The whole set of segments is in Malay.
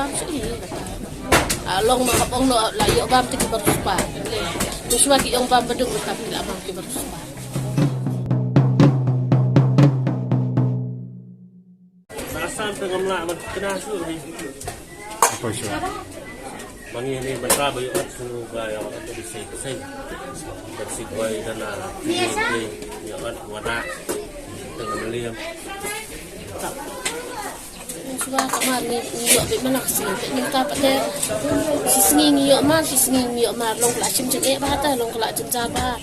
bam sih long ma kapong no layo bam ti bersuspa terus lagi yang bam beduk tapi tidak bam ti bersuspa Asam pengamla kena suruh ni. Apa sih? Mangi ni mereka bayar suruh bayar atau disik bersih bayi dan ni yang warna dengan meliam. Suka kamar ni yo be manak si ni ka pate si sngi yo man si sngi yo mar long la chim chim ba ta long la chim cha ba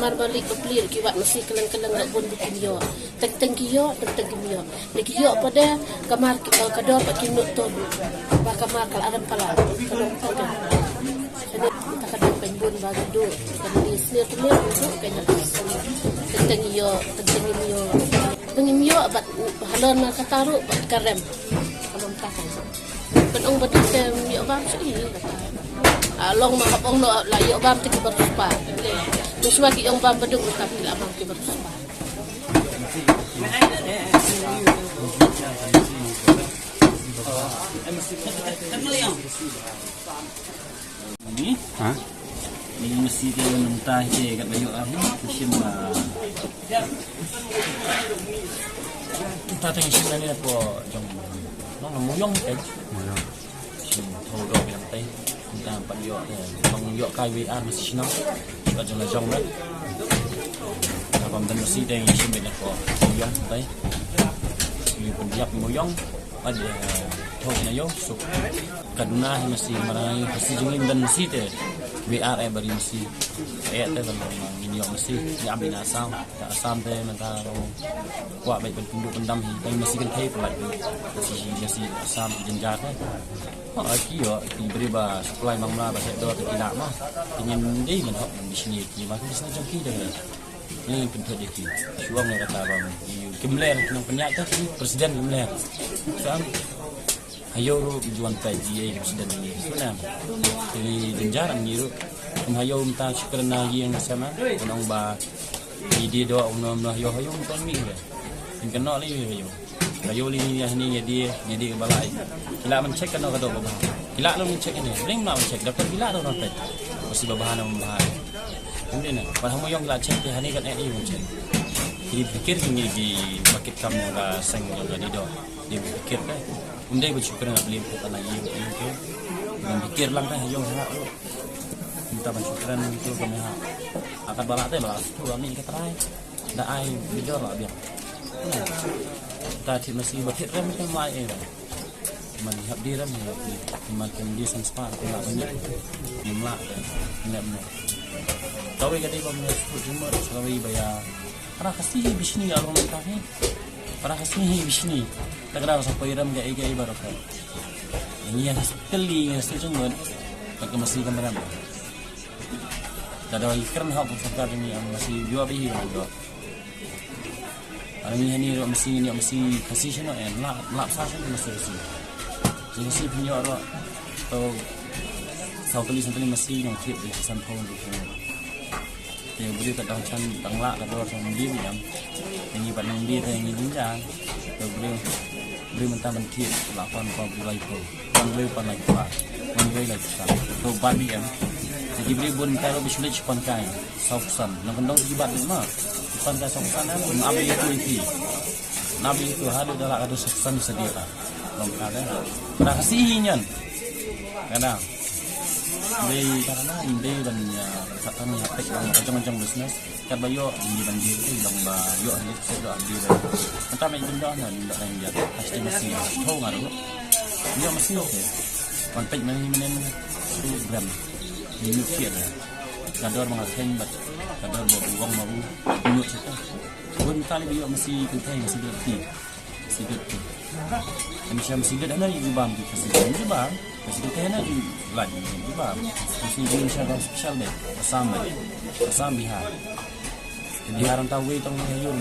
mar balik ke plir ki wat mesti keleng-keleng nak bon bikin yo teng ki yo teng ki yo ni ki yo pada kamar ki kador pa ki nut to ba kamar kal adam pala kalong pada jadi kita kadang penbun ba do kan di snir tu mir tu kanya teng yo Pengimyo abat halon na kataru bat karem kalong takan penong bat yo bam sih long ma kapong no layo bam ti bersuspa terus lagi yang bam beduk tapi tidak bam ti bersuspa Ni? Ha? Ni mesti dia mentah je kat bayu ah ni musim kita tengok sini ni apa jom nó muyong cái thâu đồ yang tây chúng ta bắt dọ bằng dọ cay với ăn mesti nó và cho là trong đấy là bằng tên mesti đây sini mình apa muyong tây ni pun diap muyong ada thâu na yo sup kaduna mesti marayu mesti jengin dan mesti te VR bari mesti ayat te kalau minyak mesti diambil asam te mentah kuat baik penduduk pendam hi mesti kan thai pelai mesti asam jenjat te kio diberi ba supply mangla ba sektor tidak mah ingin di menhok di sini ki mah bisa jangki dah ni penting dia suang yang kata bang Kimler nang penyak tu presiden Kimler sam ayo juan pagi presiden ni sunam jadi jenjar ngiru hayo minta syukurna yang sama nang ba dia doa umno hayo minta mi dia kena li hayo li ni dia balai kila mencek kan kado bah kila lu mencek ni ring nak mencek dapat kila tu dapat mesti bahan kemudian pada mo yang la cek dia ni kan ni mencek jadi fikir ni di market kamu la seng yang jadi do dia fikir kan undai bersyukur nak beli tanah yang itu dan fikir lang kan hayo minta bersyukuran itu kami akan balak teh lah tu kami ketrai dah ai bidor lah biar kita masih berfikir macam mai melihat diri makin dia sempat kena banyak jumlah dan tahu jadi bagaimana cuma sekali bayar para kasih bisni orang kami para kasih bisni tak ada sampai iram gaya ibarat ini yang sekali yang sejumlah tak masih kemarin ada ikan hak pusaka ini yang masih jual beli jual hari ini mesti kasih sih no lap sasa mesti jadi si punya orang atau sau kali sampai masih yang tiap di sampau di sini. Yang beri kadang can tangla kadang orang dia yang ibarat dia yang jenjang, yang beri mentah mentir 8 bulan itu, beri panai kuat, beri lagi kuat, tu babi yang jadi beri bun kalau bisulit pankai, sausan, nak kendong ibat lima, pankai sausan yang nabi itu nabi itu hadir dalam ada sausan sedia. Longkar dah kasihnya kadang karena ini dan kata ni hati macam-macam bisnes kat bayo di banjir tu bilang bayo ni saya ambil entah macam mana nak dia pasti masih tahu ngaruh dia masih okey kontak mana program minyak kira kadar mengatain kadar buang mau minyak kita pun kali bayo masih kita masih berhenti sedikit macam sedikit ada di bam di kasih bam sedikit ada di lagi di bam masih di Indonesia spesial deh asam bihar jadi orang tahu itu yang